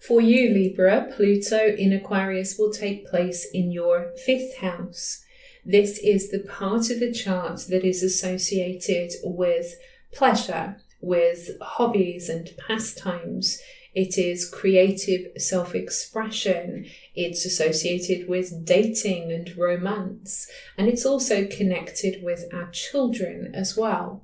For you, Libra, Pluto in Aquarius will take place in your 5th house. This is the part of the chart that is associated with pleasure, with hobbies and pastimes. It is creative self-expression. It's associated with dating and romance. And it's also connected with our children as well.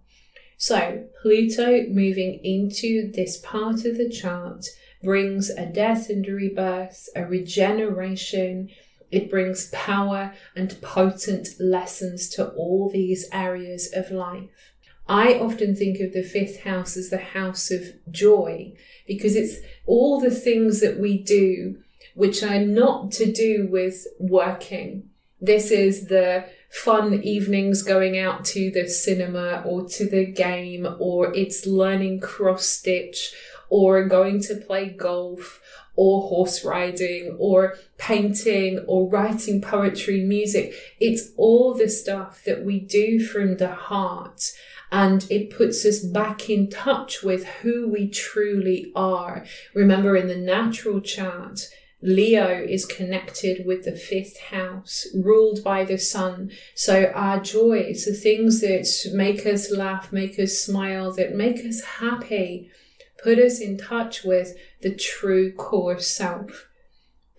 So Pluto moving into this part of the chart brings a death and rebirth, a regeneration. It brings power and potent lessons to all these areas of life. I often think of the 5th house as the house of joy, because it's all the things that we do which are not to do with working. This is the fun evenings going out to the cinema or to the game, or it's learning cross stitch, or going to play golf, or horse riding, or painting, or writing poetry, music. It's all the stuff that we do from the heart, and it puts us back in touch with who we truly are. Remember, in the natural chart, Leo is connected with the 5th house, ruled by the sun. So our joys, the things that make us laugh, make us smile, that make us happy, put us in touch with the true core self.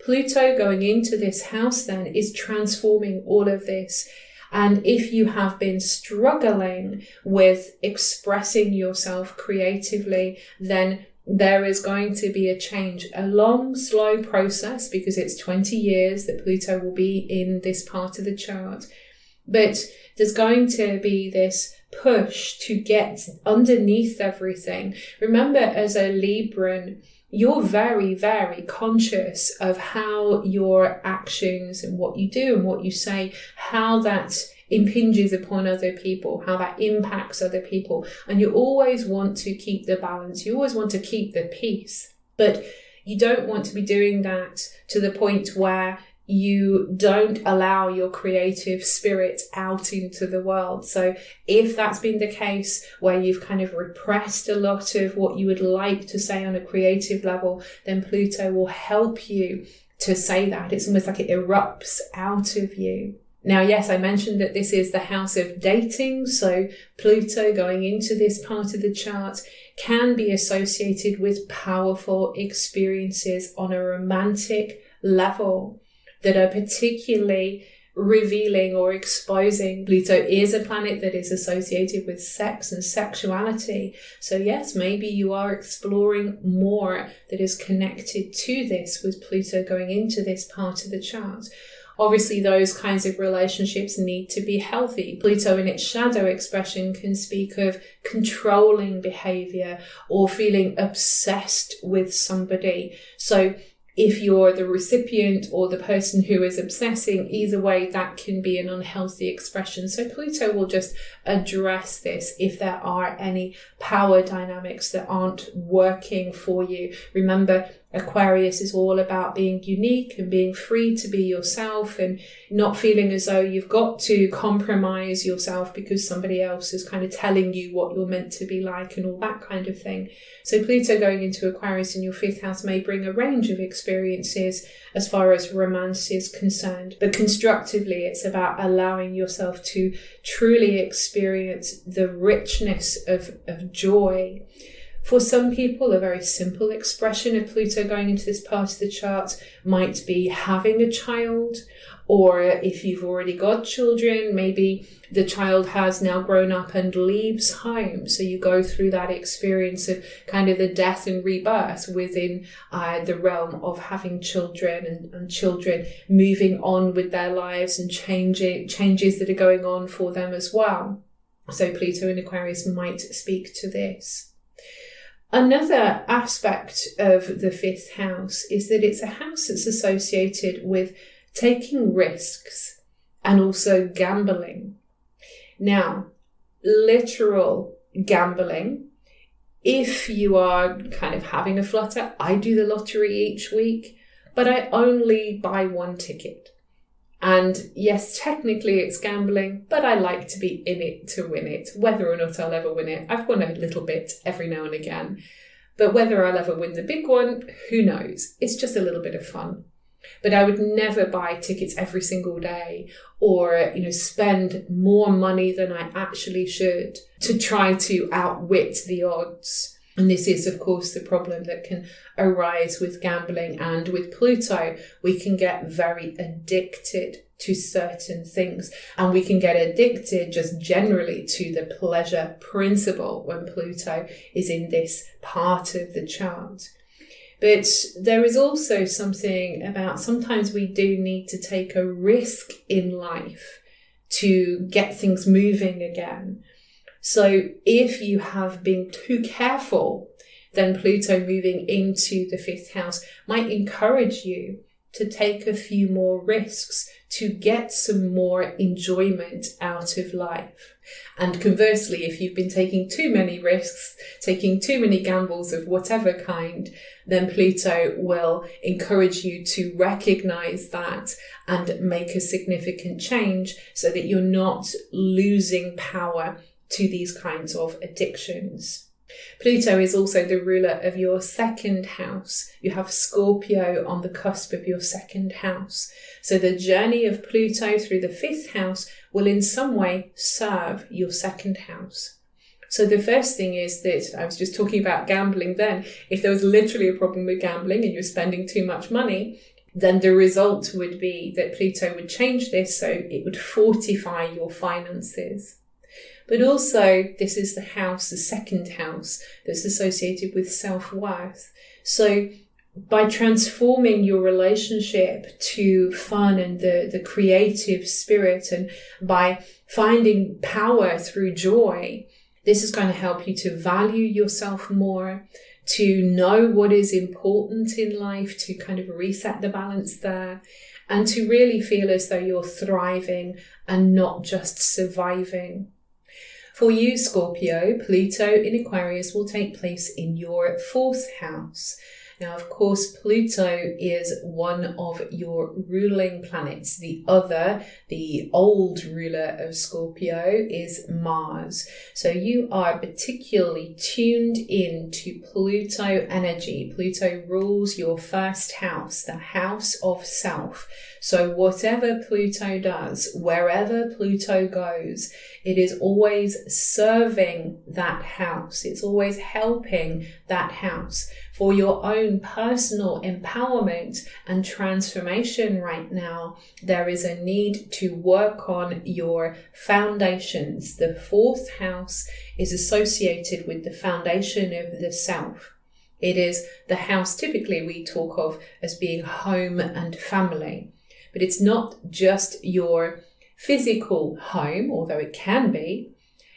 Pluto going into this house then is transforming all of this. And if you have been struggling with expressing yourself creatively, then there is going to be a change, a long, slow process, because it's 20 years that Pluto will be in this part of the chart. But there's going to be this push to get underneath everything. Remember, as a Libran, you're very, very conscious of how your actions and what you do and what you say, how that impinges upon other people, how that impacts other people. And you always want to keep the balance. You always want to keep the peace. But you don't want to be doing that to the point where you don't allow your creative spirit out into the world. So if that's been the case, where you've kind of repressed a lot of what you would like to say on a creative level, then Pluto will help you to say that. It's almost like it erupts out of you. Now, yes, I mentioned that this is the house of dating. So Pluto going into this part of the chart can be associated with powerful experiences on a romantic level that are particularly revealing or exposing. Pluto is a planet that is associated with sex and sexuality. So yes, maybe you are exploring more that is connected to this with Pluto going into this part of the chart. Obviously, those kinds of relationships need to be healthy. Pluto in its shadow expression can speak of controlling behavior or feeling obsessed with somebody. So if you're the recipient or the person who is obsessing, either way, that can be an unhealthy expression. So Pluto will just address this if there are any power dynamics that aren't working for you. Remember, Aquarius is all about being unique and being free to be yourself and not feeling as though you've got to compromise yourself because somebody else is kind of telling you what you're meant to be like and all that kind of thing. So Pluto going into Aquarius in your 5th house may bring a range of experiences as far as romance is concerned. But constructively, it's about allowing yourself to truly experience the richness of joy. For some people, a very simple expression of Pluto going into this part of the chart might be having a child, or if you've already got children, maybe the child has now grown up and leaves home. So you go through that experience of kind of the death and rebirth within the realm of having children and children moving on with their lives and changes that are going on for them as well. So Pluto in Aquarius might speak to this. Another aspect of the 5th house is that it's a house that's associated with taking risks and also gambling. Now, literal gambling, if you are kind of having a flutter, I do the lottery each week, but I only buy one ticket. And yes, technically it's gambling, but I like to be in it to win it, whether or not I'll ever win it. I've won a little bit every now and again. But whether I'll ever win the big one, who knows? It's just a little bit of fun. But I would never buy tickets every single day or, spend more money than I actually should to try to outwit the odds. And this is, of course, the problem that can arise with gambling. And with Pluto, we can get very addicted to certain things. And we can get addicted just generally to the pleasure principle when Pluto is in this part of the chart. But there is also something about sometimes we do need to take a risk in life to get things moving again. So if you have been too careful, then Pluto moving into the 5th house might encourage you to take a few more risks to get some more enjoyment out of life. And conversely, if you've been taking too many risks, taking too many gambles of whatever kind, then Pluto will encourage you to recognize that and make a significant change so that you're not losing power to these kinds of addictions. Pluto is also the ruler of your 2nd house. You have Scorpio on the cusp of your 2nd house. So the journey of Pluto through the 5th house will in some way serve your 2nd house. So the first thing is that I was just talking about gambling then. If there was literally a problem with gambling and you're spending too much money, then the result would be that Pluto would change this so it would fortify your finances. But also, this is the house, the 2nd house, that's associated with self-worth. So by transforming your relationship to fun and the creative spirit, and by finding power through joy, this is going to help you to value yourself more, to know what is important in life, to kind of reset the balance there, and to really feel as though you're thriving and not just surviving. For you, Scorpio, Pluto in Aquarius will take place in your 4th house. Now, of course, Pluto is one of your ruling planets. The old ruler of Scorpio is Mars. So you are particularly tuned in to Pluto energy. Pluto rules your 1st house, the house of self. So whatever Pluto does, wherever Pluto goes, it is always serving that house. It's always helping that house. For your own personal empowerment and transformation right now, there is a need to work on your foundations. The 4th house is associated with the foundation of the self. It is the house typically we talk of as being home and family. But it's not just your physical home, although it can be.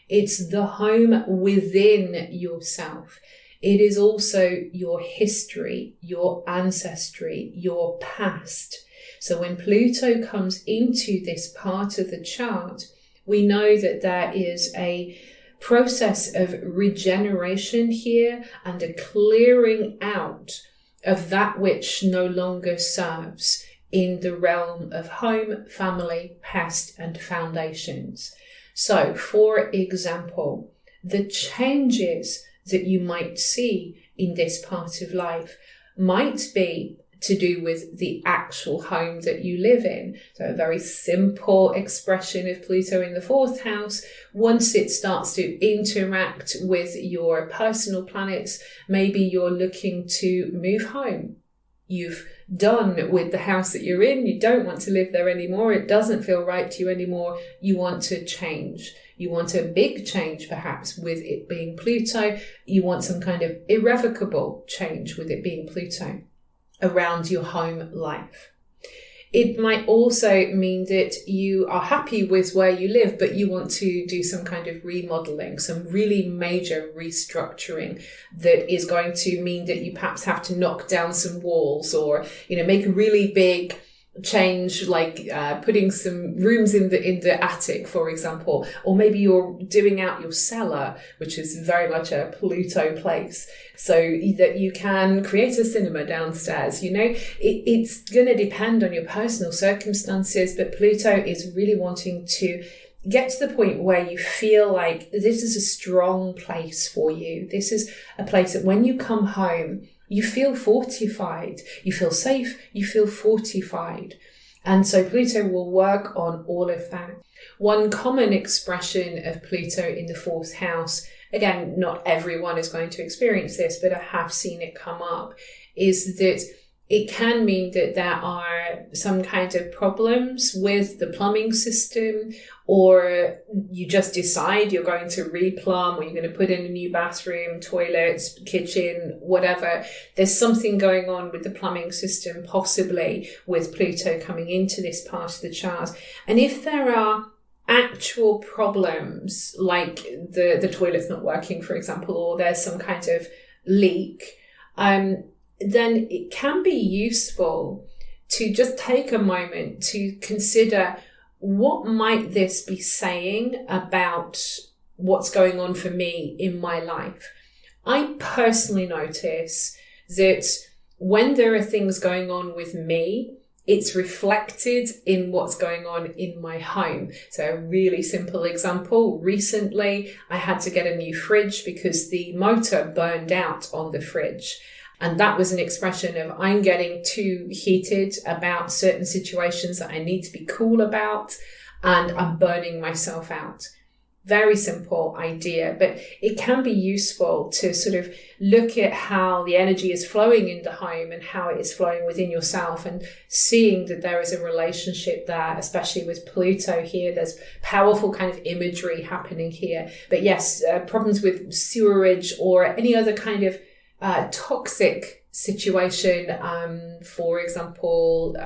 It's the home within yourself. It is also your history, your ancestry, your past. So when Pluto comes into this part of the chart, we know that there is a process of regeneration here and a clearing out of that which no longer serves in the realm of home, family, past, and foundations. So, for example, the changes that you might see in this part of life might be to do with the actual home that you live in. So a very simple expression of Pluto in the 4th house, once it starts to interact with your personal planets, maybe you're looking to move home. You've done with the house that you're in. You don't want to live there anymore. It doesn't feel right to you anymore. You want to change. You want a big change, perhaps, with it being Pluto. You want some kind of irrevocable change with it being Pluto around your home life. It might also mean that you are happy with where you live, but you want to do some kind of remodeling, some really major restructuring that is going to mean that you perhaps have to knock down some walls or, make a really big change, like putting some rooms in the attic, for example, or maybe you're doing out your cellar, which is very much a Pluto place, so that you can create a cinema downstairs. It's going to depend on your personal circumstances, but Pluto is really wanting to get to the point where you feel like this is a strong place for you. This is a place that when you come home, you feel fortified, you feel safe, you feel fortified. And so Pluto will work on all of that. One common expression of Pluto in the fourth house, again, not everyone is going to experience this, but I have seen it come up, is that it can mean that there are some kind of problems with the plumbing system, or you just decide you're going to replumb, or you're going to put in a new bathroom, toilets, kitchen, whatever. There's something going on with the plumbing system, possibly with Pluto coming into this part of the chart. And if there are actual problems, like the toilet's not working, for example, or there's some kind of leak, then it can be useful to just take a moment to consider, what might this be saying about what's going on for me in my life? I personally notice that when there are things going on with me, it's reflected in what's going on in my home. So a really simple example, recently I had to get a new fridge because the motor burned out on the fridge. And that was an expression of, I'm getting too heated about certain situations that I need to be cool about, and I'm burning myself out. Very simple idea, but it can be useful to sort of look at how the energy is flowing in the home and how it is flowing within yourself, and seeing that there is a relationship there, especially with Pluto here. There's powerful kind of imagery happening here. But yes, problems with sewerage or any other kind of toxic situation, for example,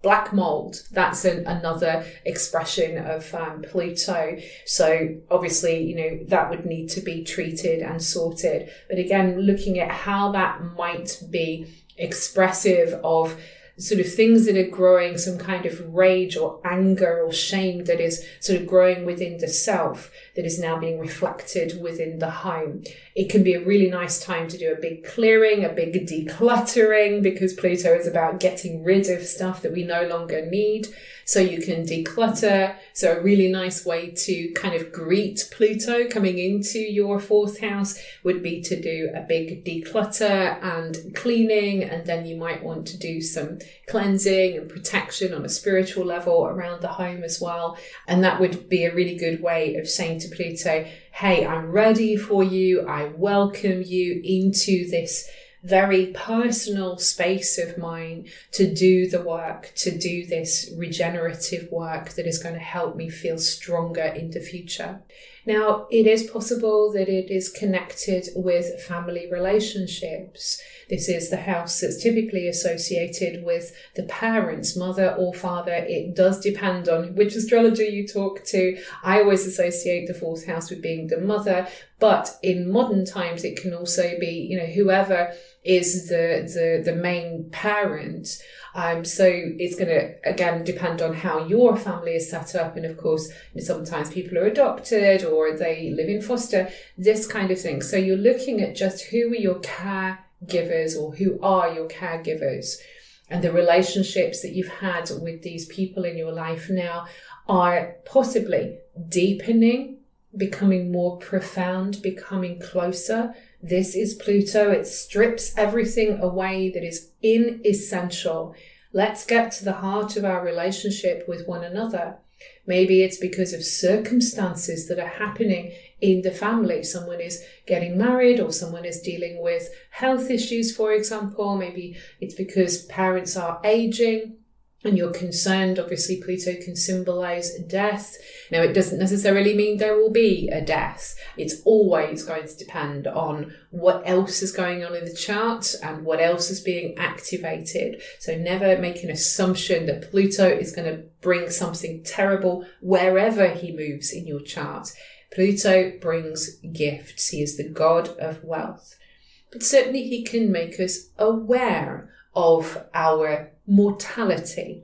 black mold, that's another expression of Pluto. So obviously, that would need to be treated and sorted. But again, looking at how that might be expressive of sort of things that are growing, some kind of rage or anger or shame that is sort of growing within the self, that is now being reflected within the home. It can be a really nice time to do a big clearing, a big decluttering, because Pluto is about getting rid of stuff that we no longer need. So you can declutter. So a really nice way to kind of greet Pluto coming into your fourth house would be to do a big declutter and cleaning. And then you might want to do some cleansing and protection on a spiritual level around the home as well. And that would be a really good way of saying to Pluto, hey, I'm ready for you. I welcome you into this very personal space of mine to do the work, to do this regenerative work that is going to help me feel stronger in the future. Now, it is possible that it is connected with family relationships. This is the house that's typically associated with the parents, mother or father. It does depend on which astrologer you talk to. I always associate the fourth house with being the mother, but in modern times, it can also be, whoever is the main parent. So it's going to, again, depend on how your family is set up. And of course, sometimes people are adopted or they live in foster, this kind of thing. So you're looking at just who are your caregivers, or who are your caregivers, and the relationships that you've had with these people in your life now are possibly deepening, becoming more profound, becoming closer. This is Pluto. It strips everything away that is inessential. Let's get to the heart of our relationship with one another. Maybe it's because of circumstances that are happening in the family. Someone is getting married, or someone is dealing with health issues, for example. Maybe it's because parents are aging and you're concerned. Obviously, Pluto can symbolize death. Now, it doesn't necessarily mean there will be a death. It's always going to depend on what else is going on in the chart and what else is being activated. So never make an assumption that Pluto is going to bring something terrible wherever he moves in your chart. Pluto brings gifts. He is the god of wealth. But certainly he can make us aware of our mortality.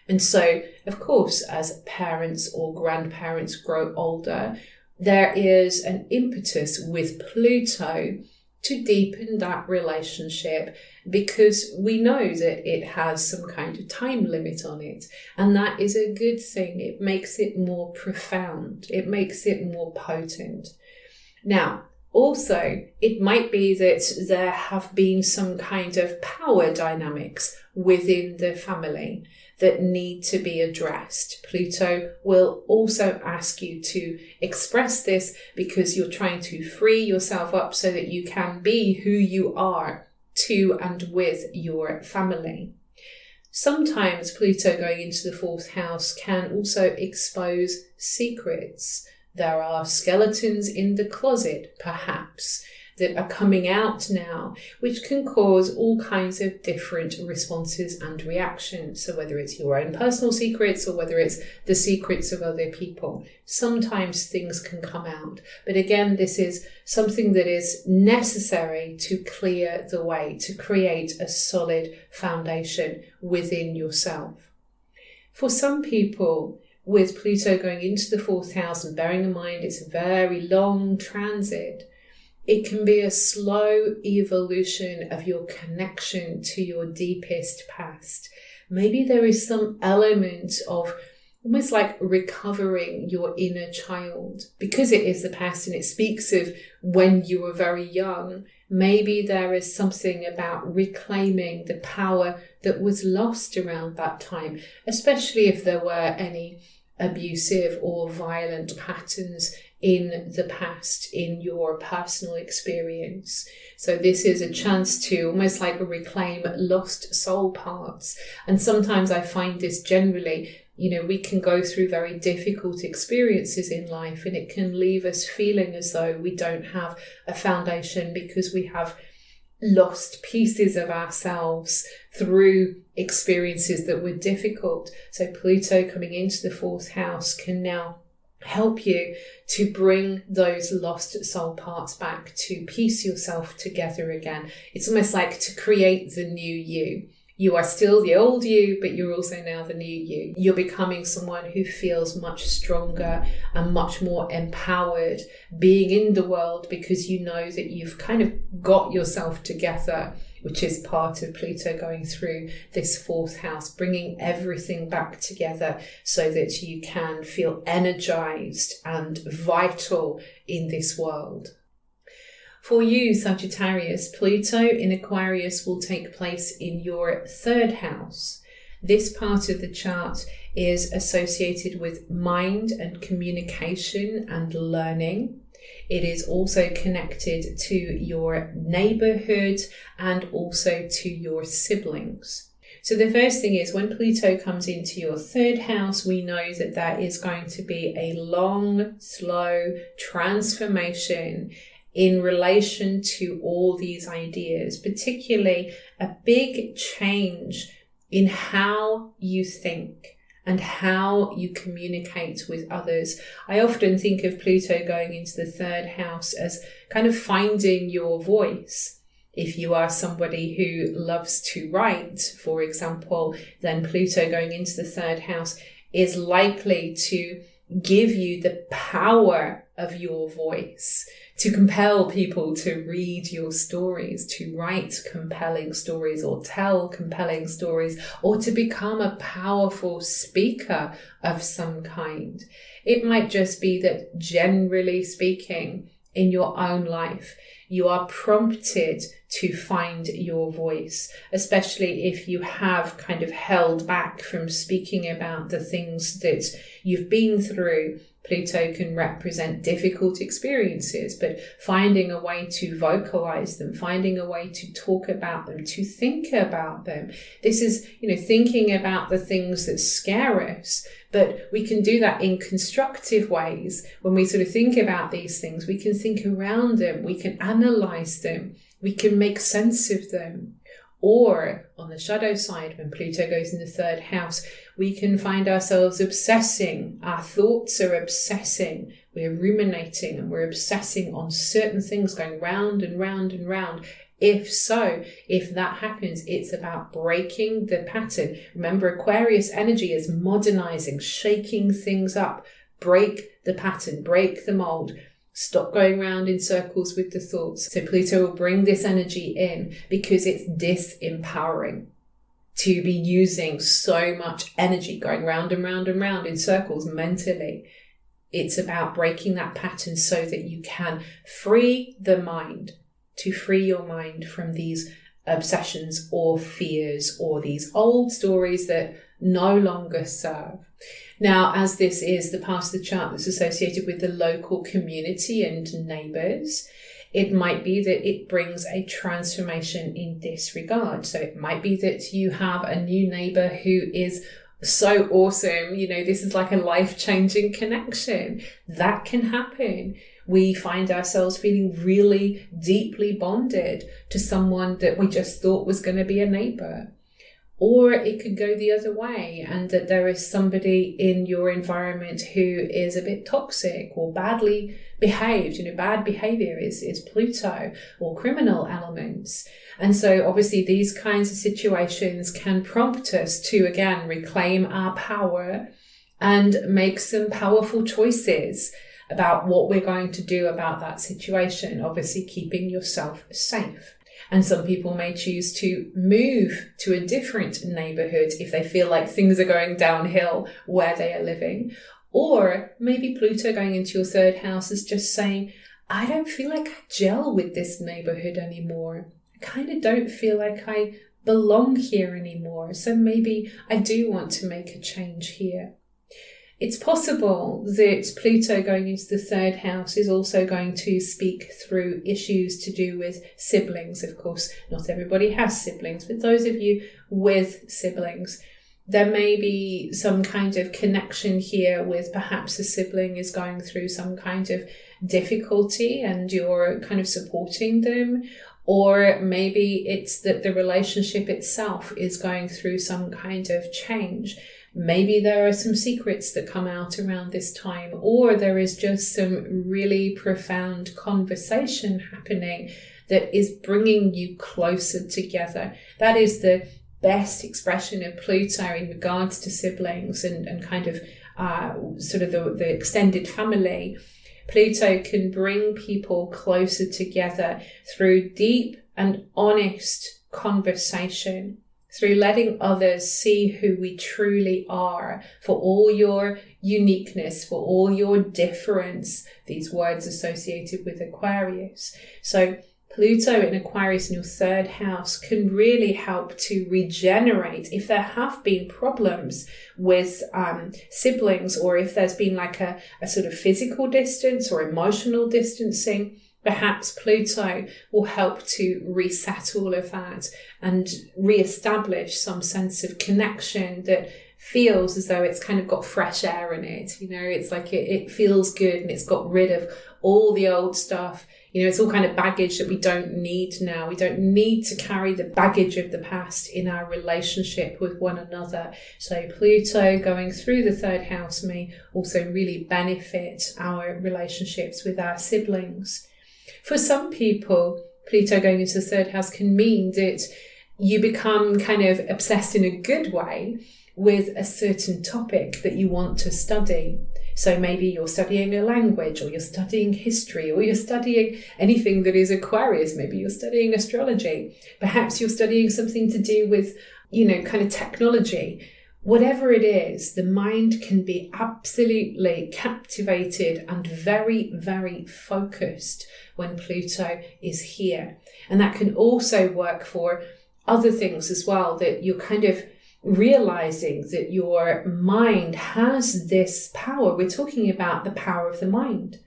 And so, of course, as parents or grandparents grow older, there is an impetus with Pluto to deepen that relationship, because we know that it has some kind of time limit on it, and that is a good thing. It makes it more profound. It makes it more potent. Now, also, it might be that there have been some kind of power dynamics within the family that need to be addressed. Pluto will also ask you to express this because you're trying to free yourself up so that you can be who you are to and with your family. Sometimes Pluto going into the 4th house can also expose secrets. There are skeletons in the closet, perhaps, that are coming out now, which can cause all kinds of different responses and reactions. So whether it's your own personal secrets or whether it's the secrets of other people, sometimes things can come out. But again, this is something that is necessary to clear the way, to create a solid foundation within yourself. For some people, with Pluto going into the 4th house, and bearing in mind it's a very long transit, it can be a slow evolution of your connection to your deepest past. Maybe there is some element of almost like recovering your inner child. Because it is the past and it speaks of when you were very young, maybe there is something about reclaiming the power that was lost around that time, especially if there were any abusive or violent patterns in the past in your personal experience. So this is a chance to almost like reclaim lost soul parts. And sometimes I find this generally, we can go through very difficult experiences in life and it can leave us feeling as though we don't have a foundation because we have lost pieces of ourselves through experiences that were difficult. So Pluto coming into the 4th house can now help you to bring those lost soul parts back, to piece yourself together again. It's almost like to create the new you. You are still the old you, but you're also now the new you. You're becoming someone who feels much stronger and much more empowered being in the world because you know that you've kind of got yourself together, which is part of Pluto going through this 4th house, bringing everything back together so that you can feel energized and vital in this world. For you, Sagittarius, Pluto in Aquarius will take place in your 3rd house. This part of the chart is associated with mind and communication and learning. It is also connected to your neighborhood and also to your siblings. So the first thing is when Pluto comes into your 3rd house, we know that there is going to be a long, slow transformation in relation to all these ideas, particularly a big change in how you think and how you communicate with others. I often think of Pluto going into the 3rd house as kind of finding your voice. If you are somebody who loves to write, for example, then Pluto going into the 3rd house is likely to give you the power of your voice, to compel people to read your stories, to write compelling stories or tell compelling stories, or to become a powerful speaker of some kind. It might just be that generally speaking, in your own life, you are prompted to find your voice, especially if you have kind of held back from speaking about the things that you've been through. Pluto can represent difficult experiences, but finding a way to vocalize them, finding a way to talk about them, to think about them. This is, thinking about the things that scare us, but we can do that in constructive ways. When we sort of think about these things, we can think around them, we can analyze them, we can make sense of them. Or on the shadow side, when Pluto goes in the 3rd house, we can find ourselves obsessing. Our thoughts are obsessing. We're ruminating and we're obsessing on certain things, going round and round and round. If that happens, it's about breaking the pattern. Remember, Aquarius energy is modernizing, shaking things up, break the pattern, break the mold. Stop going around in circles with the thoughts. So Pluto will bring this energy in because it's disempowering to be using so much energy going round and round and round in circles mentally. It's about breaking that pattern so that you can free the mind, to free your mind from these obsessions or fears or these old stories that no longer serve. Now, as this is the part of the chart that's associated with the local community and neighbours, it might be that it brings a transformation in this regard. So it might be that you have a new neighbour who is so awesome. You know, this is like a life-changing connection. That can happen. We find ourselves feeling really deeply bonded to someone that we just thought was going to be a neighbour. Or it could go the other way, and that there is somebody in your environment who is a bit toxic or badly behaved. You know, bad behaviour is Pluto, or criminal elements. And so obviously these kinds of situations can prompt us to, again, reclaim our power and make some powerful choices about what we're going to do about that situation, obviously keeping yourself safe. And some people may choose to move to a different neighbourhood if they feel like things are going downhill where they are living. Or maybe Pluto going into your third house is just saying, I don't feel like I gel with this neighbourhood anymore. I kind of don't feel like I belong here anymore. So maybe I do want to make a change here. It's possible that Pluto going into the third house is also going to speak through issues to do with siblings. Of course, not everybody has siblings, but those of you with siblings, there may be some kind of connection here with perhaps a sibling is going through some kind of difficulty and you're kind of supporting them. Or maybe it's that the relationship itself is going through some kind of change. Maybe there are some secrets that come out around this time, or there is just some really profound conversation happening that is bringing you closer together. That is the best expression of Pluto in regards to siblings and kind of sort of the extended family. Pluto can bring people closer together through deep and honest conversation, through letting others see who we truly are, for all your uniqueness, for all your difference, these words associated with Aquarius. So Pluto in Aquarius in your third house can really help to regenerate if there have been problems with siblings, or if there's been like a sort of physical distance or emotional distancing. Perhaps Pluto will help to reset all of that and re-establish some sense of connection that feels as though it's kind of got fresh air in it. You know, it's like it feels good and it's got rid of all the old stuff. You know, it's all kind of baggage that we don't need now. We don't need to carry the baggage of the past in our relationship with one another. So Pluto going through the third house may also really benefit our relationships with our siblings. For some people, Pluto going into the third house can mean that you become kind of obsessed in a good way with a certain topic that you want to study. So maybe you're studying a language, or you're studying history, or you're studying anything that is Aquarius. Maybe you're studying astrology. Perhaps you're studying something to do with, you know, kind of technology. Whatever it is, the mind can be absolutely captivated and very, very focused when Pluto is here. And that can also work for other things as well, that you're kind of realizing that your mind has this power. We're talking about the power of the mind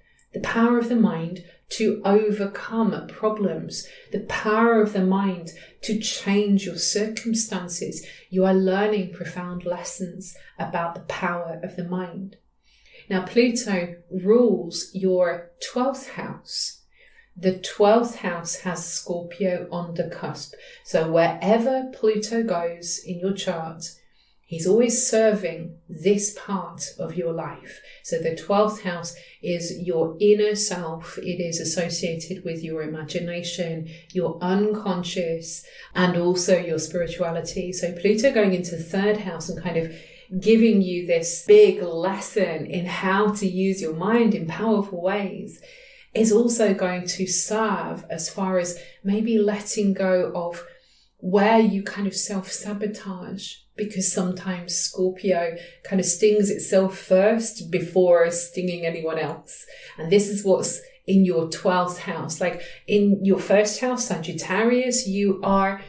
to overcome problems, the power of the mind to change your circumstances. You are learning profound lessons about the power of the mind. Now, Pluto rules your 12th house. The 12th house has Scorpio on the cusp. So wherever Pluto goes in your chart, he's always serving this part of your life. So the 12th house is your inner self. It is associated with your imagination, your unconscious, and also your spirituality. So Pluto going into the third house and kind of giving you this big lesson in how to use your mind in powerful ways is also going to serve as far as maybe letting go of where you kind of self-sabotage, because sometimes Scorpio kind of stings itself first before stinging anyone else. And this is what's in your 12th house. Like in your first house, Sagittarius, you are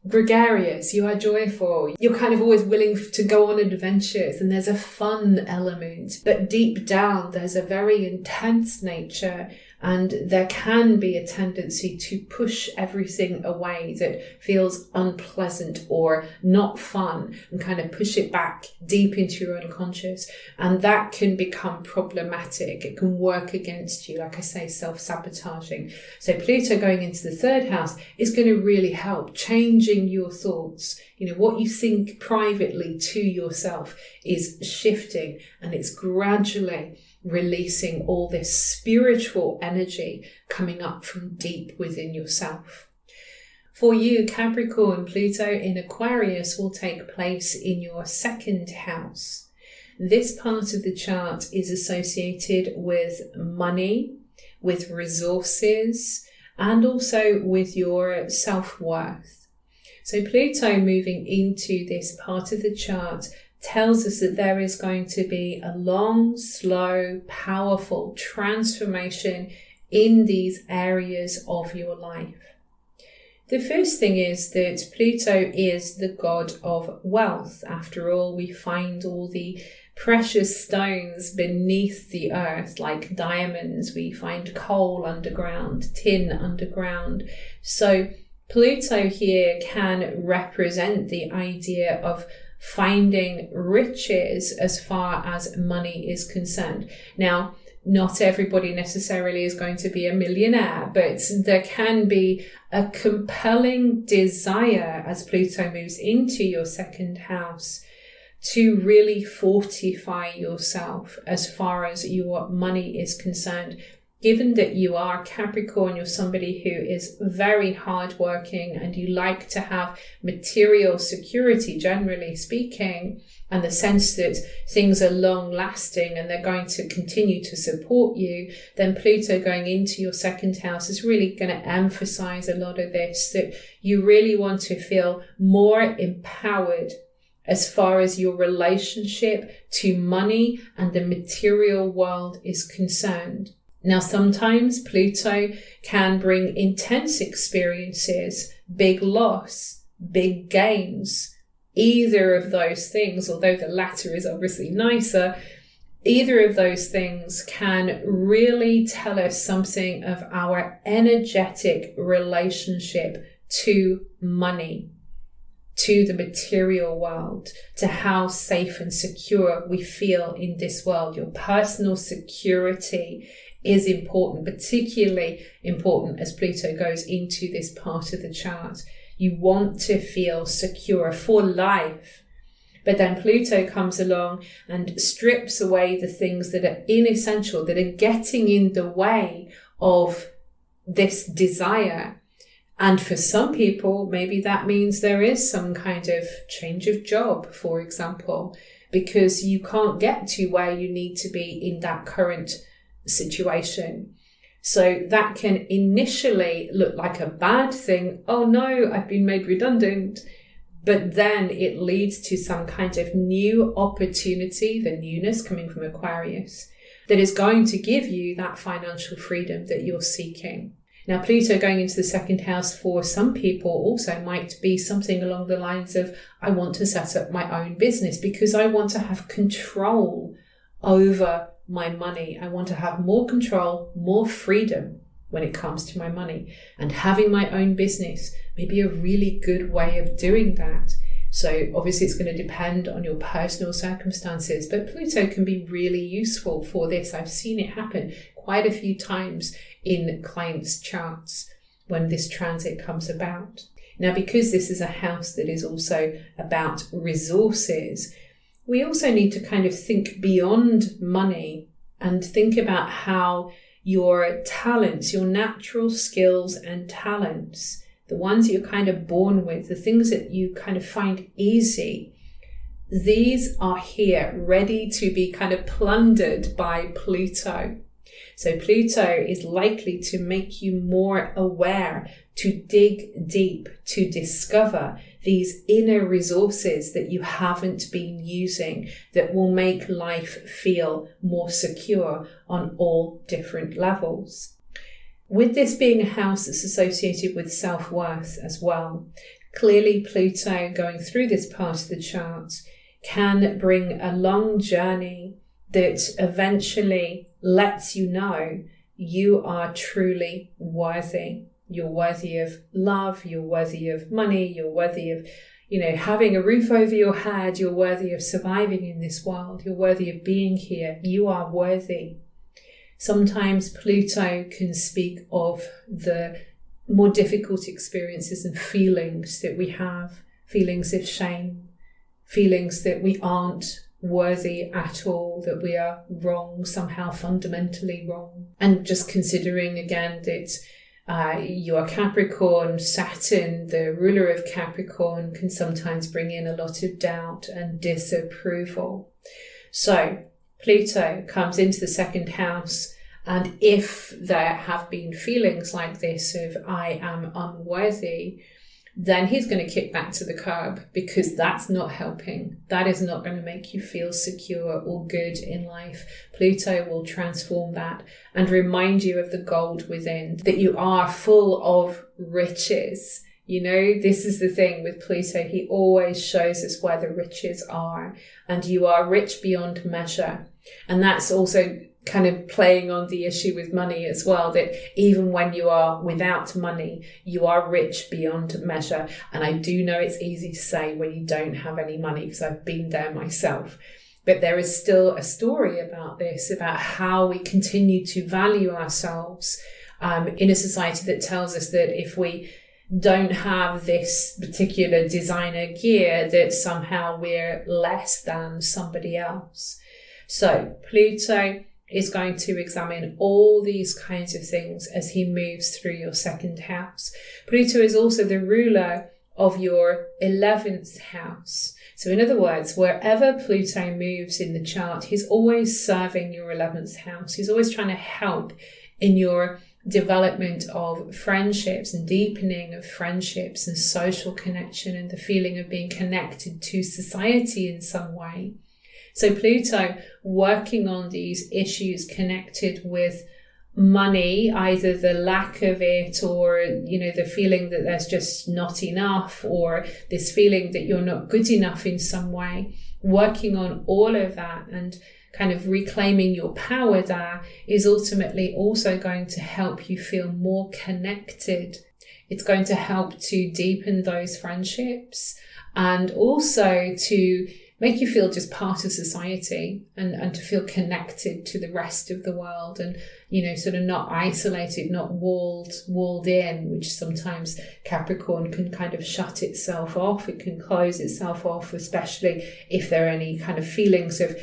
gregarious, you are joyful, you're kind of always willing to go on adventures, and there's a fun element. But deep down, there's a very intense nature, and there can be a tendency to push everything away that feels unpleasant or not fun and kind of push it back deep into your unconscious. And that can become problematic. It can work against you, like I say, self-sabotaging. So Pluto going into the 3rd house is going to really help changing your thoughts. What you think privately to yourself is shifting, and it's gradually releasing all this spiritual energy coming up from deep within yourself. For you, Capricorn, Pluto in Aquarius will take place in your 2nd house. This part of the chart is associated with money, with resources, and also with your self-worth. So Pluto moving into this part of the chart tells us that there is going to be a long, slow, powerful transformation in these areas of your life. The first thing is that Pluto is the god of wealth. After all, we find all the precious stones beneath the earth, like diamonds. We find coal underground, tin underground. So Pluto here can represent the idea of finding riches as far as money is concerned. Now, not everybody necessarily is going to be a millionaire, but there can be a compelling desire as Pluto moves into your 2nd house to really fortify yourself as far as your money is concerned. Given that you are Capricorn, you're somebody who is very hardworking and you like to have material security, generally speaking, and the sense that things are long lasting and they're going to continue to support you, then Pluto going into your 2nd house is really going to emphasize a lot of this, that you really want to feel more empowered as far as your relationship to money and the material world is concerned. Now, sometimes Pluto can bring intense experiences, big loss, big gains. Either of those things, although the latter is obviously nicer, either of those things can really tell us something of our energetic relationship to money, to the material world, to how safe and secure we feel in this world. Your personal security is important, particularly important as Pluto goes into this part of the chart. You want to feel secure for life. But then Pluto comes along and strips away the things that are inessential, that are getting in the way of this desire. And for some people, maybe that means there is some kind of change of job, for example, because you can't get to where you need to be in that current situation. So that can initially look like a bad thing. Oh no, I've been made redundant. But then it leads to some kind of new opportunity, the newness coming from Aquarius, that is going to give you that financial freedom that you're seeking. Now, Pluto going into the 2nd house for some people also might be something along the lines of, I want to set up my own business because I want to have control over my money. I want to have more control, more freedom when it comes to my money. And having my own business may be a really good way of doing that. So obviously it's going to depend on your personal circumstances, but Pluto can be really useful for this. I've seen it happen quite a few times in clients' charts when this transit comes about. Now, because this is a house that is also about resources, we also need to kind of think beyond money and think about how your talents, your natural skills and talents, the ones that you're kind of born with, the things that you kind of find easy, these are here ready to be kind of plundered by Pluto. So Pluto is likely to make you more aware, to dig deep, to discover these inner resources that you haven't been using that will make life feel more secure on all different levels. With this being a house that's associated with self-worth as well, clearly Pluto going through this part of the chart can bring a long journey that eventually lets you know you are truly worthy. You're worthy of love, you're worthy of money, you're worthy of, having a roof over your head, you're worthy of surviving in this world, you're worthy of being here, you are worthy. Sometimes Pluto can speak of the more difficult experiences and feelings that we have, feelings of shame, feelings that we aren't worthy at all, that we are wrong, somehow fundamentally wrong. And just considering again that you are Capricorn, Saturn, the ruler of Capricorn, can sometimes bring in a lot of doubt and disapproval. So Pluto comes into the second house, and if there have been feelings like this of I am unworthy, then he's going to kick back to the curb, because that's not helping. That is not going to make you feel secure or good in life. Pluto will transform that and remind you of the gold within, that you are full of riches. This is the thing with Pluto. He always shows us where the riches are, and you are rich beyond measure. And that's also kind of playing on the issue with money as well, that even when you are without money, you are rich beyond measure. And I do know it's easy to say when you don't have any money, because I've been there myself. But there is still a story about this, about how we continue to value ourselves in a society that tells us that if we don't have this particular designer gear, that somehow we're less than somebody else. So Pluto is going to examine all these kinds of things as he moves through your second house. Pluto is also the ruler of your 11th house. So in other words, wherever Pluto moves in the chart, he's always serving your 11th house. He's always trying to help in your development of friendships and deepening of friendships and social connection and the feeling of being connected to society in some way. So Pluto working on these issues connected with money, either the lack of it or, the feeling that there's just not enough, or this feeling that you're not good enough in some way, working on all of that and kind of reclaiming your power there is ultimately also going to help you feel more connected. It's going to help to deepen those friendships and also to make you feel just part of society and to feel connected to the rest of the world and, sort of not isolated, not walled in, which sometimes Capricorn can kind of shut itself off. It can close itself off, especially if there are any kind of feelings of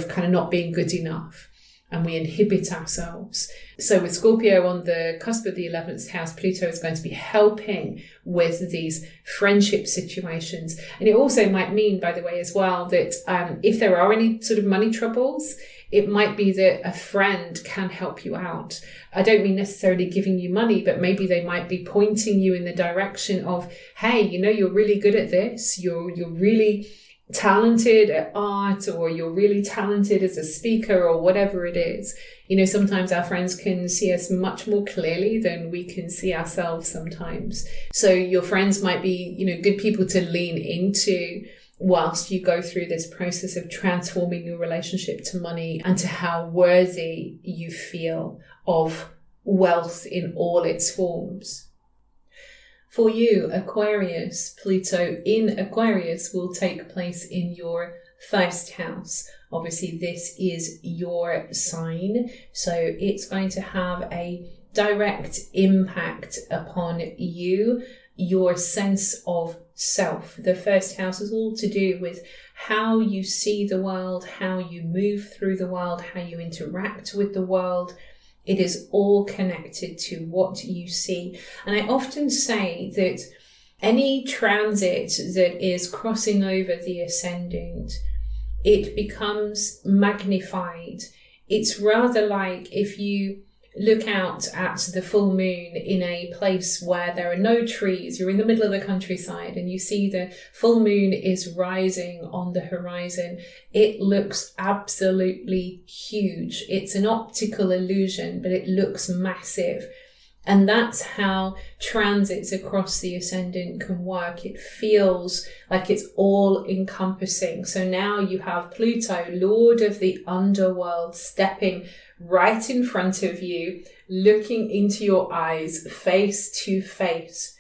kind of not being good enough. And we inhibit ourselves. So with Scorpio on the cusp of the 11th house, Pluto is going to be helping with these friendship situations. And it also might mean, by the way, as well, that if there are any sort of money troubles, it might be that a friend can help you out. I don't mean necessarily giving you money, but maybe they might be pointing you in the direction of, hey, you're really good at this. You're really talented at art, or you're really talented as a speaker, or whatever it is. Sometimes our friends can see us much more clearly than we can see ourselves sometimes. So your friends might be, good people to lean into whilst you go through this process of transforming your relationship to money and to how worthy you feel of wealth in all its forms. For you, Aquarius, Pluto in Aquarius will take place in your first house. Obviously, this is your sign, so it's going to have a direct impact upon you, your sense of self. The first house is all to do with how you see the world, how you move through the world, how you interact with the world. It is all connected to what you see. And I often say that any transit that is crossing over the ascendant, it becomes magnified It's rather like if you look out at the full moon in a place where there are no trees, you're in the middle of the countryside and you see the full moon is rising on the horizon. It looks absolutely huge. It's an optical illusion, but it looks massive. And that's how transits across the ascendant can work. It feels like it's all encompassing. So now you have Pluto, Lord of the underworld, stepping right in front of you, looking into your eyes, face to face.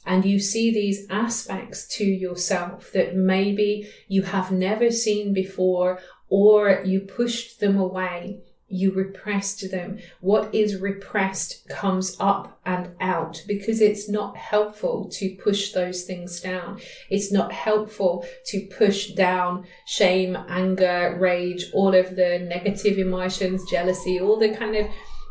And you see these aspects to yourself that maybe you have never seen before, or you pushed them away. You repressed them. What is repressed comes up and out because it's not helpful to push those things down. It's not helpful to push down shame, anger, rage, all of the negative emotions, jealousy, all the kind of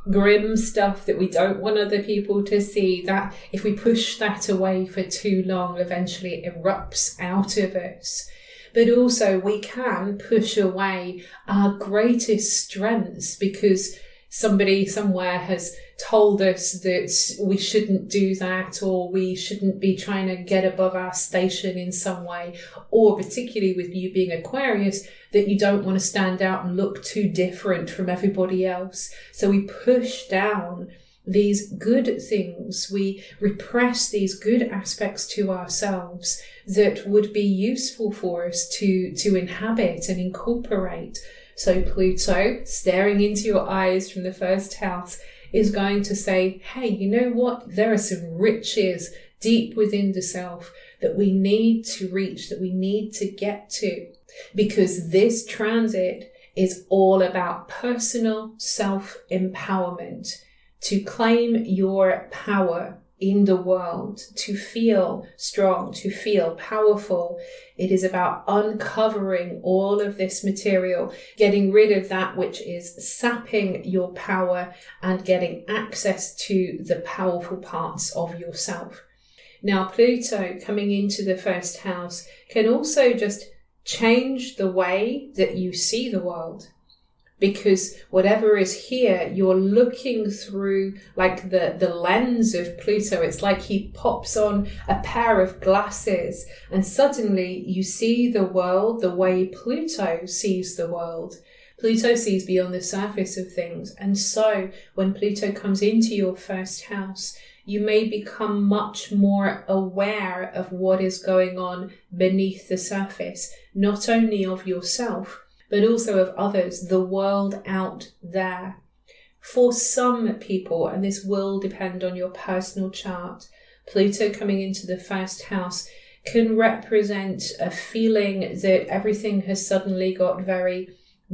grim stuff that we don't want other people to see. That if we push that away for too long, eventually it erupts out of us. But also we can push away our greatest strengths because somebody somewhere has told us that we shouldn't do that, or we shouldn't be trying to get above our station in some way, or particularly with you being Aquarius, that you don't want to stand out and look too different from everybody else. So we push down these good things, we repress these good aspects to ourselves that would be useful for us to inhabit and incorporate. So Pluto, staring into your eyes from the first house, is going to say, hey, you know what? There are some riches deep within the self that we need to reach, that we need to get to, because this transit is all about personal self-empowerment. To claim your power in the world, to feel strong, to feel powerful. It is about uncovering all of this material, getting rid of that which is sapping your power and getting access to the powerful parts of yourself. Now, Pluto coming into the first house can also just change the way that you see the world. Because whatever is here, you're looking through like the lens of Pluto. It's like he pops on a pair of glasses and suddenly you see the world the way Pluto sees the world. Pluto sees beyond the surface of things. And so when Pluto comes into your first house, you may become much more aware of what is going on beneath the surface, not only of yourself, but also of others, the world out there. For some people, and this will depend on your personal chart, Pluto coming into the first house can represent a feeling that everything has suddenly got very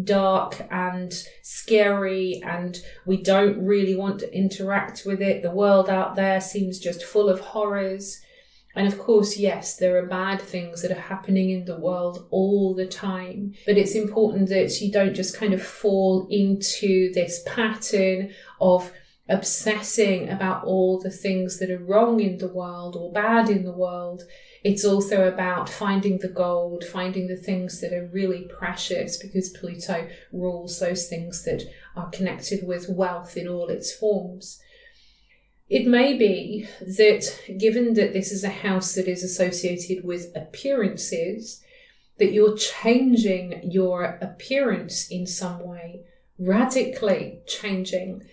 dark and scary and we don't really want to interact with it. The world out there seems just full of horrors. And of course, yes, there are bad things that are happening in the world all the time. But it's important that you don't just kind of fall into this pattern of obsessing about all the things that are wrong in the world or bad in the world. It's also about finding the gold, finding the things that are really precious, because Pluto rules those things that are connected with wealth in all its forms. It may be that, given that this is a house that is associated with appearances, that you're changing your appearance in some way, radically changing.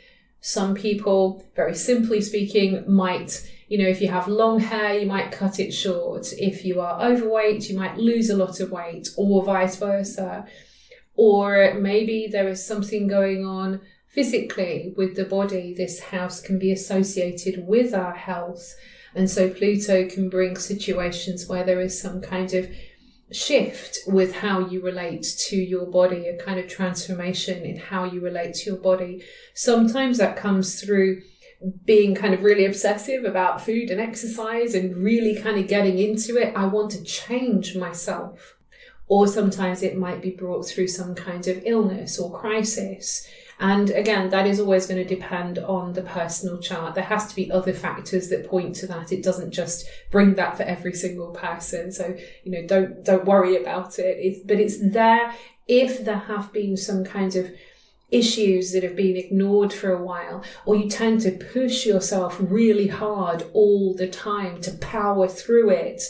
Some people, very simply speaking, might, if you have long hair, you might cut it short. If you are overweight, you might lose a lot of weight, or vice versa. Or maybe there is something going on physically with the body. This house can be associated with our health. And so Pluto can bring situations where there is some kind of shift with how you relate to your body, a kind of transformation in how you relate to your body. Sometimes that comes through being kind of really obsessive about food and exercise and really kind of getting into it. I want to change myself. Or sometimes it might be brought through some kind of illness or crisis. And again, that is always going to depend on the personal chart. There has to be other factors that point to that. It doesn't just bring that for every single person. So, don't worry about it. But it's there if there have been some kind of issues that have been ignored for a while, or you tend to push yourself really hard all the time to power through it.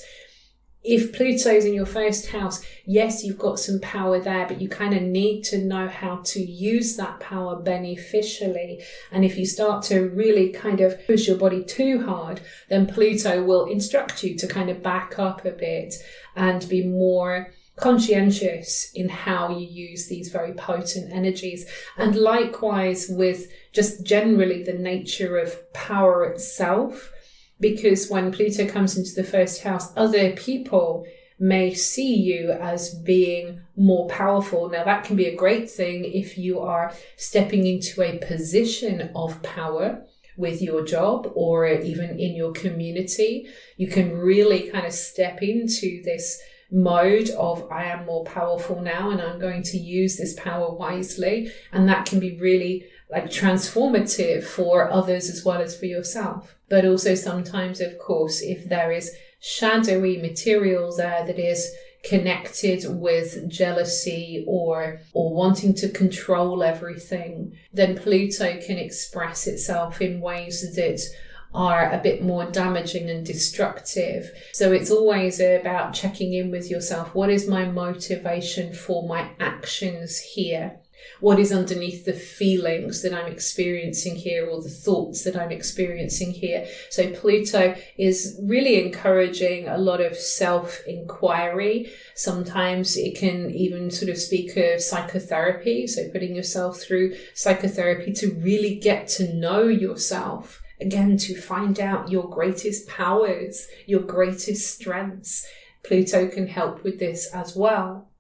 If Pluto's in your first house, yes, you've got some power there, but you kind of need to know how to use that power beneficially. And if you start to really kind of push your body too hard, then Pluto will instruct you to kind of back up a bit and be more conscientious in how you use these very potent energies. And likewise with just generally the nature of power itself, because when Pluto comes into the first house, other people may see you as being more powerful. Now, that can be a great thing if you are stepping into a position of power with your job or even in your community. You can really kind of step into this mode of, I am more powerful now and I'm going to use this power wisely. And that can be really like transformative for others as well as for yourself. But also sometimes, of course, if there is shadowy material there that is connected with jealousy or wanting to control everything, then Pluto can express itself in ways that are a bit more damaging and destructive. So it's always about checking in with yourself. What is my motivation for my actions here? What is underneath the feelings that I'm experiencing here or the thoughts that I'm experiencing here? So Pluto is really encouraging a lot of self-inquiry. Sometimes it can even sort of speak of psychotherapy. So putting yourself through psychotherapy to really get to know yourself. Again, to find out your greatest powers, your greatest strengths. Pluto can help with this as well.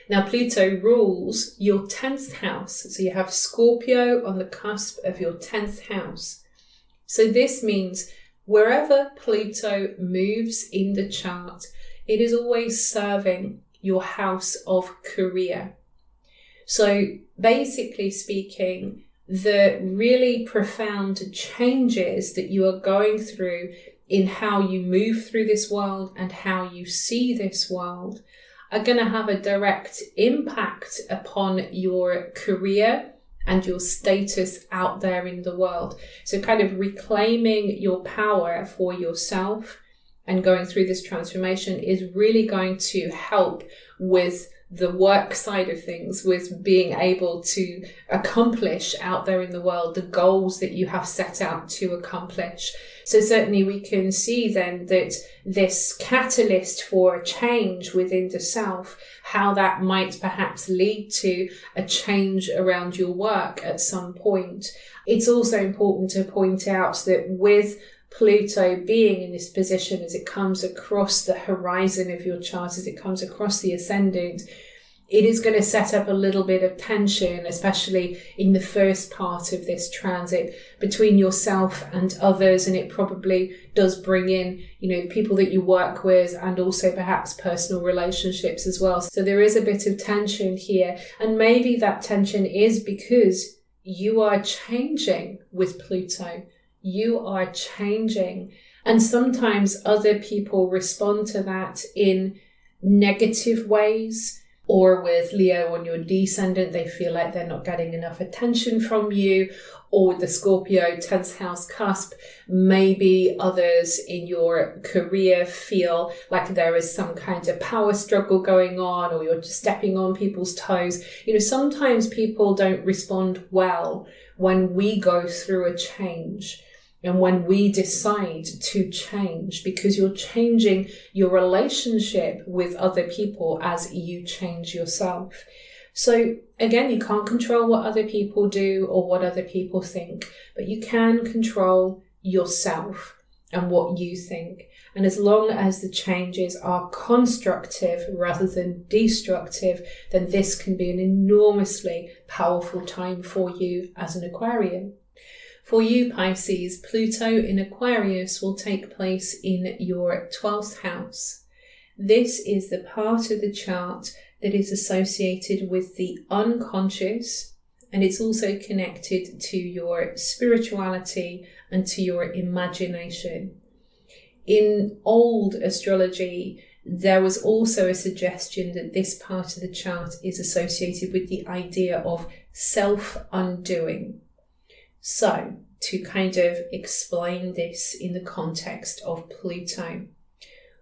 Now, Pluto rules your 10th house. So you have Scorpio on the cusp of your 10th house. So this means wherever Pluto moves in the chart, it is always serving your house of career. So basically speaking, the really profound changes that you are going through in how you move through this world and how you see this world are going to have a direct impact upon your career and your status out there in the world. So kind of reclaiming your power for yourself and going through this transformation is really going to help with the work side of things, with being able to accomplish out there in the world the goals that you have set out to accomplish. So certainly we can see then that this catalyst for change within the self, how that might perhaps lead to a change around your work at some point. It's also important to point out that with Pluto being in this position as it comes across the horizon of your chart, as it comes across the ascendant, it is going to set up a little bit of tension, especially in the first part of this transit between yourself and others. And it probably does bring in, people that you work with and also perhaps personal relationships as well. So there is a bit of tension here. And maybe that tension is because you are changing with Pluto. You are changing. And sometimes other people respond to that in negative ways. Or with Leo on your descendant, they feel like they're not getting enough attention from you. Or with the Scorpio 10th house cusp, maybe others in your career feel like there is some kind of power struggle going on, or you're just stepping on people's toes. Sometimes people don't respond well when we go through a change. And when we decide to change, because you're changing your relationship with other people as you change yourself. So again, you can't control what other people do or what other people think, but you can control yourself and what you think. And as long as the changes are constructive rather than destructive, then this can be an enormously powerful time for you as an Aquarian. For you, Pisces, Pluto in Aquarius will take place in your 12th house. This is the part of the chart that is associated with the unconscious, and it's also connected to your spirituality and to your imagination. In old astrology, there was also a suggestion that this part of the chart is associated with the idea of self-undoing. So, to kind of explain this in the context of Pluto,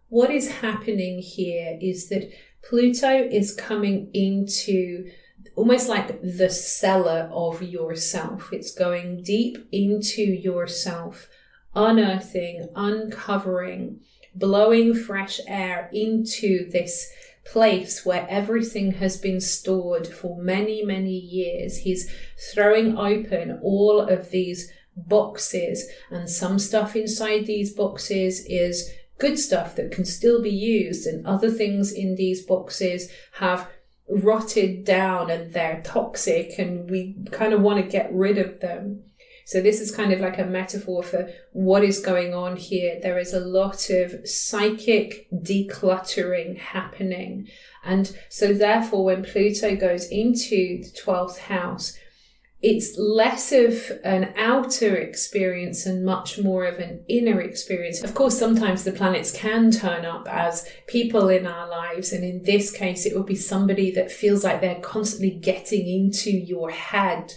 what is happening here is that Pluto is coming into almost like the cellar of yourself. It's going deep into yourself, unearthing, uncovering, blowing fresh air into this place where everything has been stored for many, many years. He's throwing open all of these boxes, and some stuff inside these boxes is good stuff that can still be used, and other things in these boxes have rotted down and they're toxic and we kind of want to get rid of them. So this is kind of like a metaphor for what is going on here. There is a lot of psychic decluttering happening. And so therefore, when Pluto goes into the 12th house, it's less of an outer experience and much more of an inner experience. Of course, sometimes the planets can turn up as people in our lives. And in this case, it would be somebody that feels like they're constantly getting into your head.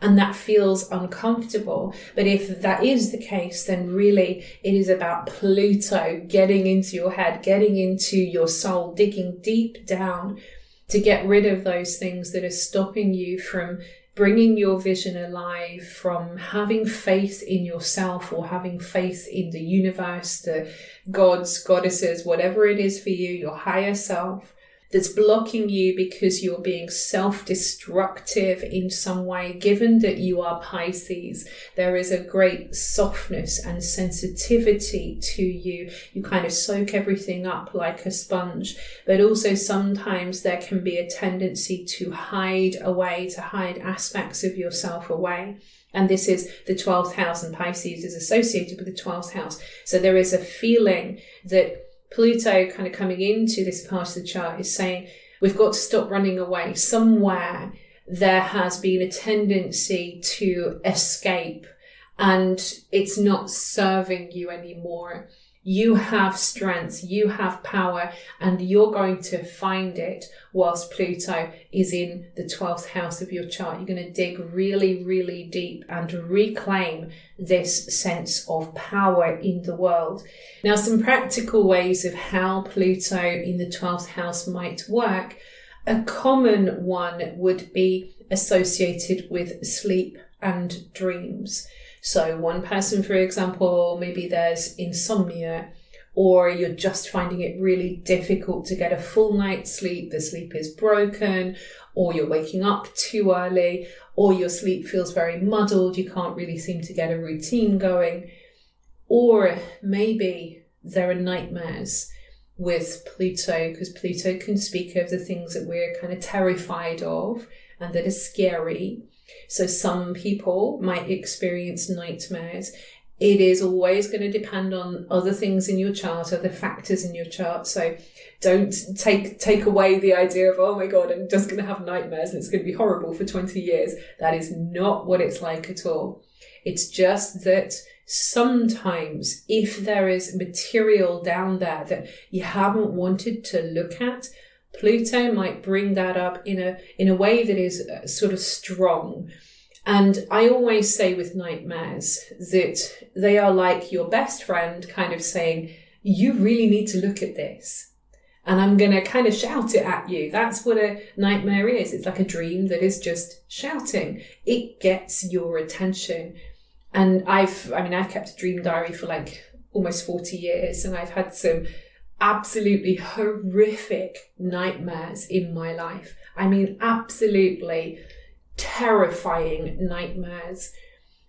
And that feels uncomfortable. But if that is the case, then really it is about Pluto getting into your head, getting into your soul, digging deep down to get rid of those things that are stopping you from bringing your vision alive, from having faith in yourself or having faith in the universe, the gods, goddesses, whatever it is for you, your higher self, that's blocking you because you're being self-destructive in some way. Given that you are Pisces, there is a great softness and sensitivity to you. You kind of soak everything up like a sponge, but also sometimes there can be a tendency to hide away, to hide aspects of yourself away. And this is the 12th house, and Pisces is associated with the 12th house. So there is a feeling that Pluto kind of coming into this part of the chart is saying, we've got to stop running away. Somewhere there has been a tendency to escape and it's not serving you anymore. You have strength, you have power, and you're going to find it whilst Pluto is in the 12th house of your chart. You're going to dig really, really deep and reclaim this sense of power in the world. Now, some practical ways of how Pluto in the 12th house might work. A common one would be associated with sleep and dreams. So one person, for example, maybe there's insomnia, or you're just finding it really difficult to get a full night's sleep. The sleep is broken, or you're waking up too early, or your sleep feels very muddled. You can't really seem to get a routine going. Or maybe there are nightmares with Pluto, because Pluto can speak of the things that we're kind of terrified of and that are scary. So some people might experience nightmares. It is always going to depend on other things in your chart, other factors in your chart. So don't take away the idea of, oh my God, I'm just going to have nightmares and it's going to be horrible for 20 years. That is not what it's like at all. It's just that sometimes if there is material down there that you haven't wanted to look at, Pluto might bring that up in a way that is sort of strong. And I always say with nightmares that they are like your best friend kind of saying, you really need to look at this. And I'm going to kind of shout it at you. That's what a nightmare is. It's like a dream that is just shouting. It gets your attention. And I've kept a dream diary for like almost 40 years, and I've had some absolutely horrific nightmares in my life. I mean, absolutely terrifying nightmares.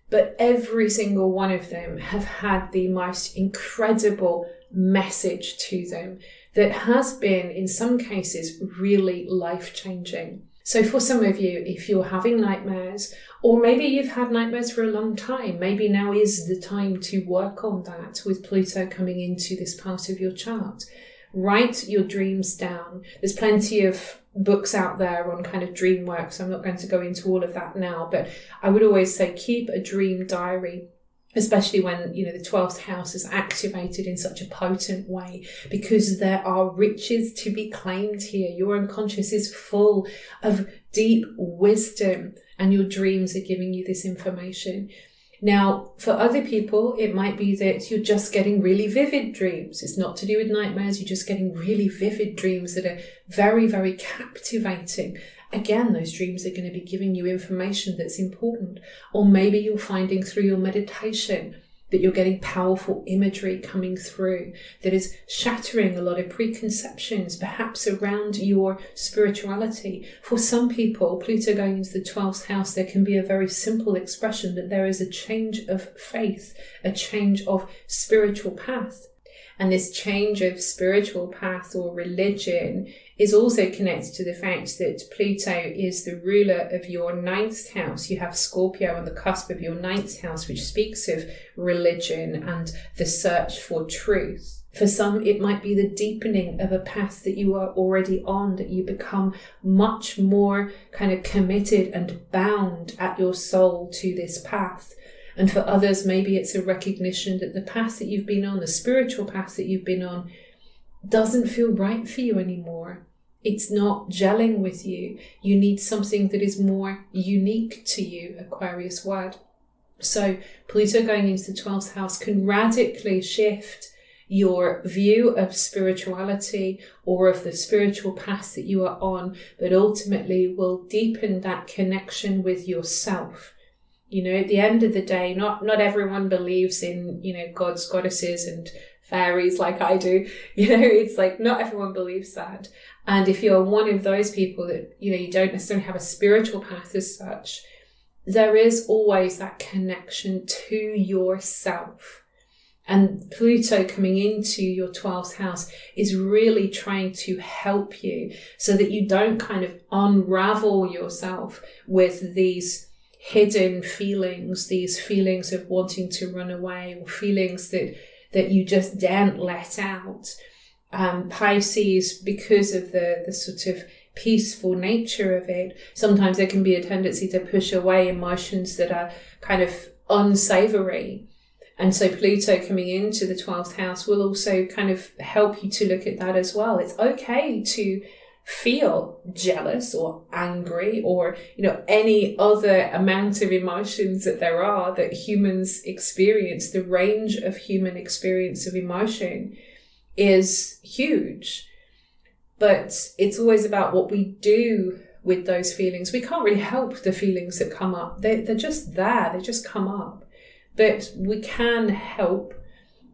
But every single one of them have had the most incredible message to them that has been, in some cases, really life-changing. So for some of you, if you're having nightmares, or maybe you've had nightmares for a long time, maybe now is the time to work on that with Pluto coming into this part of your chart. Write your dreams down. There's plenty of books out there on kind of dream work, so I'm not going to go into all of that now, but I would always say keep a dream diary. especially when, the 12th house is activated in such a potent way, because there are riches to be claimed here. Your unconscious is full of deep wisdom, and your dreams are giving you this information. Now, for other people, it might be that you're just getting really vivid dreams. It's not to do with nightmares. You're just getting really vivid dreams that are very, very captivating. Again, those dreams are going to be giving you information that's important. Or maybe you're finding through your meditation that you're getting powerful imagery coming through that is shattering a lot of preconceptions, perhaps around your spirituality. For some people, Pluto going into the 12th house, there can be a very simple expression that there is a change of faith, a change of spiritual path. And this change of spiritual path or religion is also connected to the fact that Pluto is the ruler of your 9th house. You have Scorpio on the cusp of your 9th house, which speaks of religion and the search for truth. For some, it might be the deepening of a path that you are already on, that you become much more kind of committed and bound at your soul to this path. And for others, maybe it's a recognition that the path that you've been on, the spiritual path that you've been on, doesn't feel right for you anymore. It's not gelling with you. You need something that is more unique to you, Aquarius word. So Pluto going into the 12th house can radically shift your view of spirituality or of the spiritual path that you are on, but ultimately will deepen that connection with yourself. At the end of the day, not everyone believes in, gods, goddesses and fairies like I do. It's like not everyone believes that. And if you're one of those people that, you don't necessarily have a spiritual path as such, there is always that connection to yourself. And Pluto coming into your 12th house is really trying to help you so that you don't kind of unravel yourself with these hidden feelings, these feelings of wanting to run away, or feelings that you just daren't let out. Pisces, because of the sort of peaceful nature of it, sometimes there can be a tendency to push away emotions that are kind of unsavory. And so Pluto coming into the 12th house will also kind of help you to look at that as well. It's okay to feel jealous or angry or, any other amount of emotions that there are that humans experience. The range of human experience of emotion is huge, but it's always about what we do with those feelings. We can't really help the feelings that come up. They're just there. They just come up, but we can help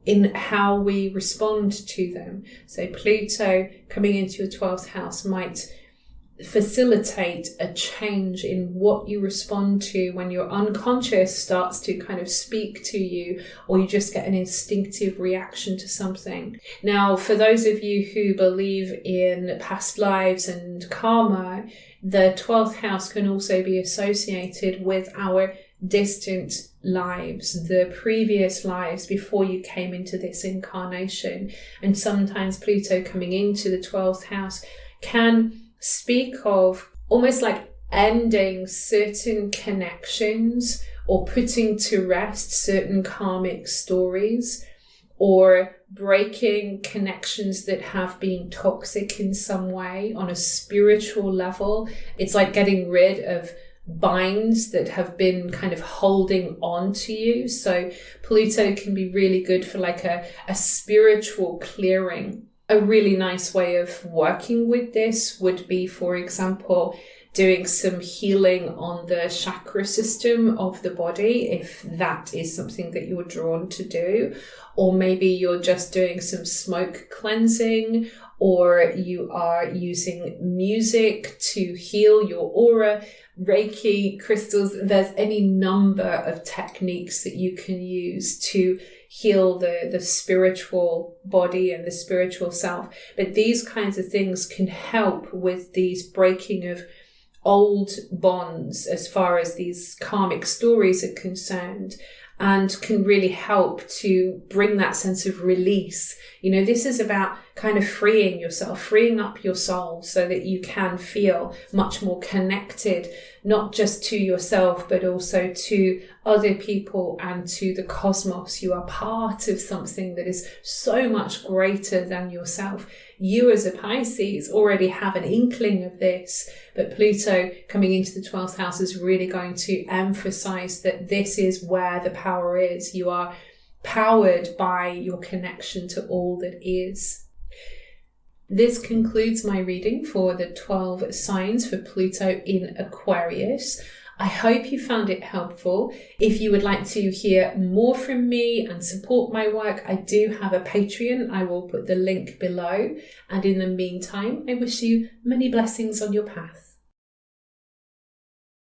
in how we respond to them. So Pluto coming into your 12th house might facilitate a change in what you respond to when your unconscious starts to kind of speak to you, or you just get an instinctive reaction to something. Now, for those of you who believe in past lives and karma, the 12th house can also be associated with our distant lives, the previous lives before you came into this incarnation. And sometimes Pluto coming into the 12th house can speak of almost like ending certain connections or putting to rest certain karmic stories, or breaking connections that have been toxic in some way on a spiritual level. It's like getting rid of binds that have been kind of holding on to you. So Pluto can be really good for like a spiritual clearing. A really nice way of working with this would be, for example, doing some healing on the chakra system of the body, if that is something that you're drawn to do. Or maybe you're just doing some smoke cleansing, or you are using music to heal your aura, Reiki, crystals. There's any number of techniques that you can use to heal the spiritual body and the spiritual self. But these kinds of things can help with these breaking of old bonds as far as these karmic stories are concerned, and can really help to bring that sense of release. This is about kind of freeing yourself, freeing up your soul so that you can feel much more connected, not just to yourself, but also to other people and to the cosmos. You are part of something that is so much greater than yourself. You as a Pisces already have an inkling of this, but Pluto coming into the 12th house is really going to emphasize that this is where the power is. You are powered by your connection to all that is. This concludes my reading for the 12 signs for Pluto in Aquarius. I hope you found it helpful. If you would like to hear more from me and support my work, I do have a Patreon. I will put the link below. And in the meantime, I wish you many blessings on your path.